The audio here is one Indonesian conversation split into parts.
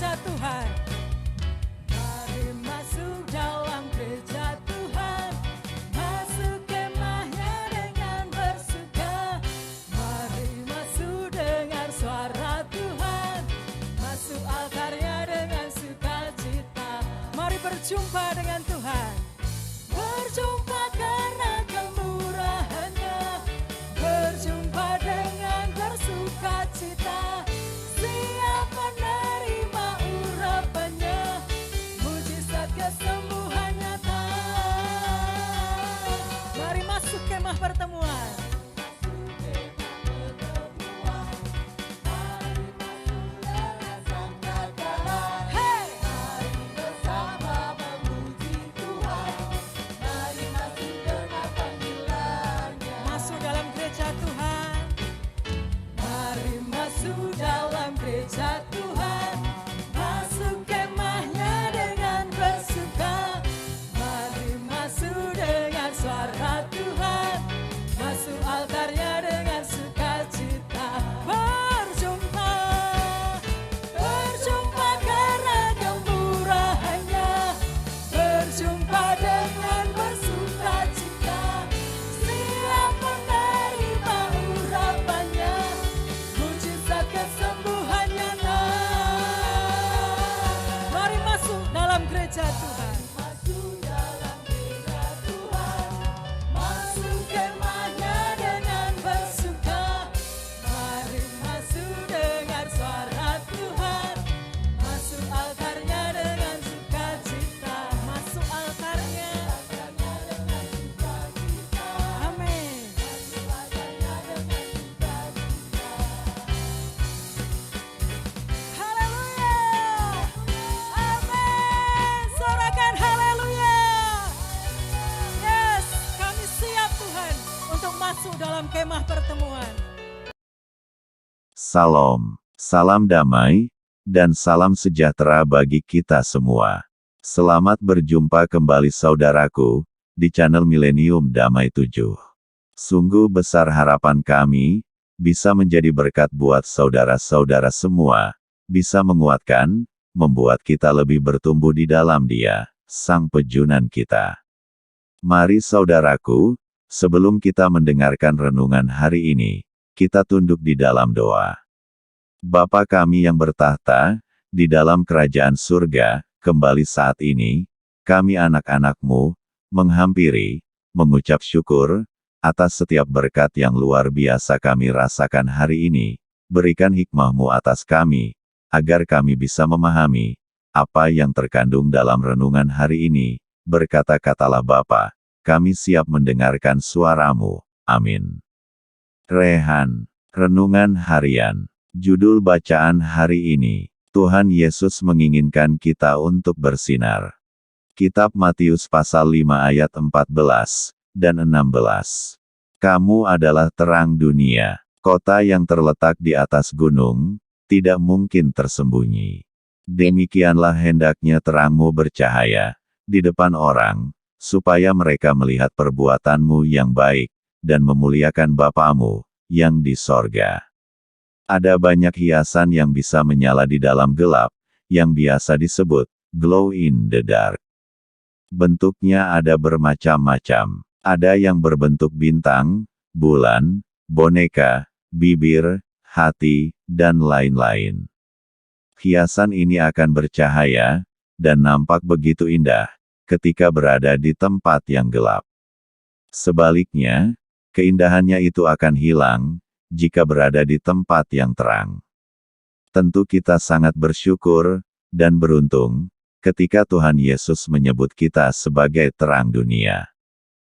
gereja Tuhan. Mari masuk dalam gereja Tuhan, masuk kemahnya dengan bersuka. Mari masuk dengar suara Tuhan, masuk altarnya dengan sukacita. Mari berjumpa dengan Tuhan, berjumpa karena kemurahan-Nya, berjumpa dengan bersukacita. Siap menerima urapan-Nya, mujizat kesembuhan nyata. Mari masuk kemah pertemuan. Hey! Masuk dalam gereja Tuhan. Mari masuk dalam gereja Tuhan, masuk kemahnya dengan bersuka. Mari masuk dengan suara Tuhan, masuk altarnya dengan sukacita. Berjumpa, berjumpa karena kemurahan-Nya, berjumpa dengan bersukacita. Siap menerima urapan-Nya, mujizat kesembuhan nyata. Mari masuk dalam gereja Tuhan. Masuk dalam gereja Tuhan, masuk kemahnya dengan bersuka. Mari masuk dengar suara Tuhan, masuk altarnya dengan sukacita. Masuk altarnya dengan sukacita. Amin. Haleluya. Amin. Sorakan haleluya. Yes, kami siap Tuhan untuk masuk dalam kemah pertemuan. Salam, salam damai, dan salam sejahtera bagi kita semua. Selamat berjumpa kembali saudaraku, di channel Milenium Damai 7. Sungguh besar harapan kami, bisa menjadi berkat buat saudara-saudara semua, bisa menguatkan, membuat kita lebih bertumbuh di dalam Dia, Sang Pejunan kita. Mari saudaraku, sebelum kita mendengarkan renungan hari ini, kita tunduk di dalam doa. Bapa kami yang bertahta, di dalam kerajaan surga, kembali saat ini, kami anak-anak-Mu, menghampiri, mengucap syukur, atas setiap berkat yang luar biasa kami rasakan hari ini. Berikan hikmah-Mu atas kami, agar kami bisa memahami, apa yang terkandung dalam renungan hari ini. Berkata-katalah Bapa, kami siap mendengarkan suara-Mu. Amin. Rehan, Renungan Harian. Judul bacaan hari ini, Tuhan Yesus menginginkan kita untuk bersinar. Kitab Matius pasal 5 ayat 14 dan 16. Kamu adalah terang dunia. Kota yang terletak di atas gunung, tidak mungkin tersembunyi. Demikianlah hendaknya terangmu bercahaya di depan orang, supaya mereka melihat perbuatanmu yang baik, dan memuliakan Bapamu yang di sorga. Ada banyak hiasan yang bisa menyala di dalam gelap, yang biasa disebut glow in the dark. Bentuknya ada bermacam-macam. Ada yang berbentuk bintang, bulan, boneka, bibir, hati, dan lain-lain. Hiasan ini akan bercahaya, dan nampak begitu indah, ketika berada di tempat yang gelap. Sebaliknya, keindahannya itu akan hilang, jika berada di tempat yang terang. Tentu kita sangat bersyukur, dan beruntung, ketika Tuhan Yesus menyebut kita sebagai terang dunia.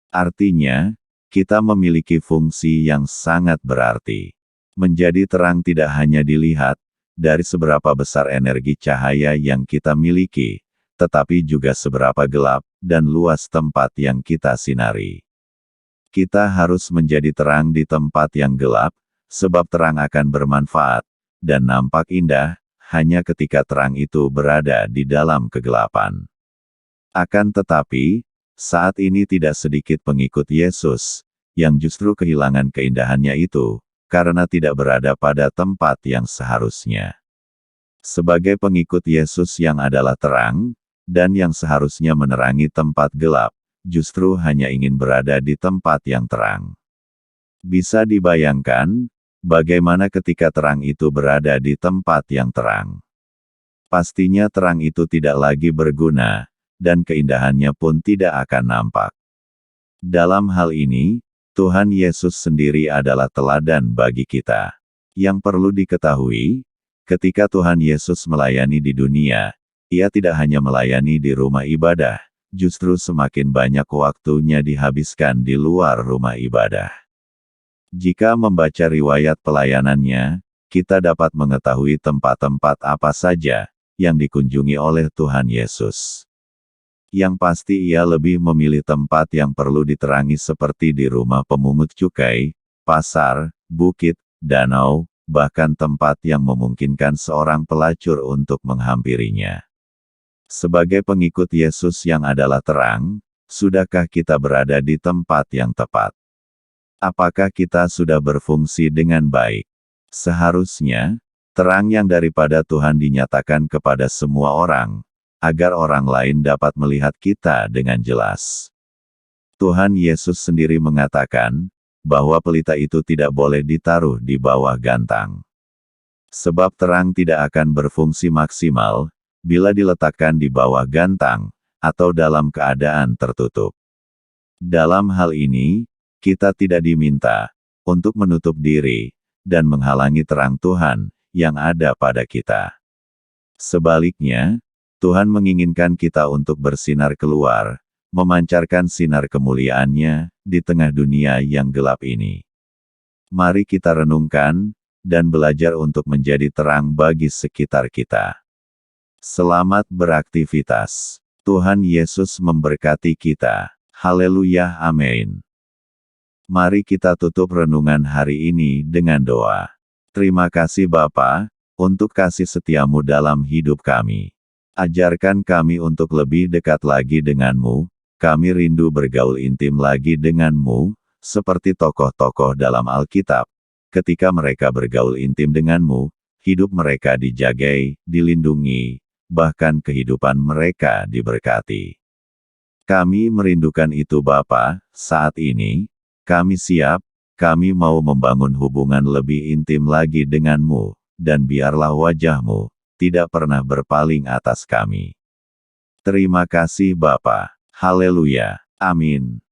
Artinya, kita memiliki fungsi yang sangat berarti. Menjadi terang tidak hanya dilihat, dari seberapa besar energi cahaya yang kita miliki, tetapi juga seberapa gelap, dan luas tempat yang kita sinari. Kita harus menjadi terang di tempat yang gelap, sebab terang akan bermanfaat, dan nampak indah, hanya ketika terang itu berada di dalam kegelapan. Akan tetapi, saat ini tidak sedikit pengikut Yesus, yang justru kehilangan keindahannya itu, karena tidak berada pada tempat yang seharusnya. Sebagai pengikut Yesus yang adalah terang, dan yang seharusnya menerangi tempat gelap, justru hanya ingin berada di tempat yang terang. Bisa dibayangkan, bagaimana ketika terang itu berada di tempat yang terang. Pastinya terang itu tidak lagi berguna, dan keindahannya pun tidak akan nampak. Dalam hal ini, Tuhan Yesus sendiri adalah teladan bagi kita. Yang perlu diketahui, ketika Tuhan Yesus melayani di dunia, Ia tidak hanya melayani di rumah ibadah, justru semakin banyak waktunya dihabiskan di luar rumah ibadah. Jika membaca riwayat pelayanannya, kita dapat mengetahui tempat-tempat apa saja yang dikunjungi oleh Tuhan Yesus. Yang pasti Ia lebih memilih tempat yang perlu diterangi seperti di rumah pemungut cukai, pasar, bukit, danau, bahkan tempat yang memungkinkan seorang pelacur untuk menghampirinya. Sebagai pengikut Yesus yang adalah terang, sudahkah kita berada di tempat yang tepat? Apakah kita sudah berfungsi dengan baik? Seharusnya, terang yang daripada Tuhan dinyatakan kepada semua orang, agar orang lain dapat melihat kita dengan jelas. Tuhan Yesus sendiri mengatakan, bahwa pelita itu tidak boleh ditaruh di bawah gantang. Sebab terang tidak akan berfungsi maksimal, bila diletakkan di bawah gantang, atau dalam keadaan tertutup. Dalam hal ini, kita tidak diminta untuk menutup diri dan menghalangi terang Tuhan yang ada pada kita. Sebaliknya, Tuhan menginginkan kita untuk bersinar keluar, memancarkan sinar kemuliaan-Nya di tengah dunia yang gelap ini. Mari kita renungkan dan belajar untuk menjadi terang bagi sekitar kita. Selamat beraktivitas. Tuhan Yesus memberkati kita. Haleluya, amin. Mari kita tutup renungan hari ini dengan doa. Terima kasih Bapa, untuk kasih setiamu dalam hidup kami. Ajarkan kami untuk lebih dekat lagi denganmu, kami rindu bergaul intim lagi denganmu, seperti tokoh-tokoh dalam Alkitab. Ketika mereka bergaul intim denganmu, hidup mereka dijagai, dilindungi, bahkan kehidupan mereka diberkati. Kami merindukan itu Bapa. Saat ini, kami siap, kami mau membangun hubungan lebih intim lagi denganmu, dan biarlah wajahmu tidak pernah berpaling atas kami. Terima kasih Bapa. Haleluya. Amin.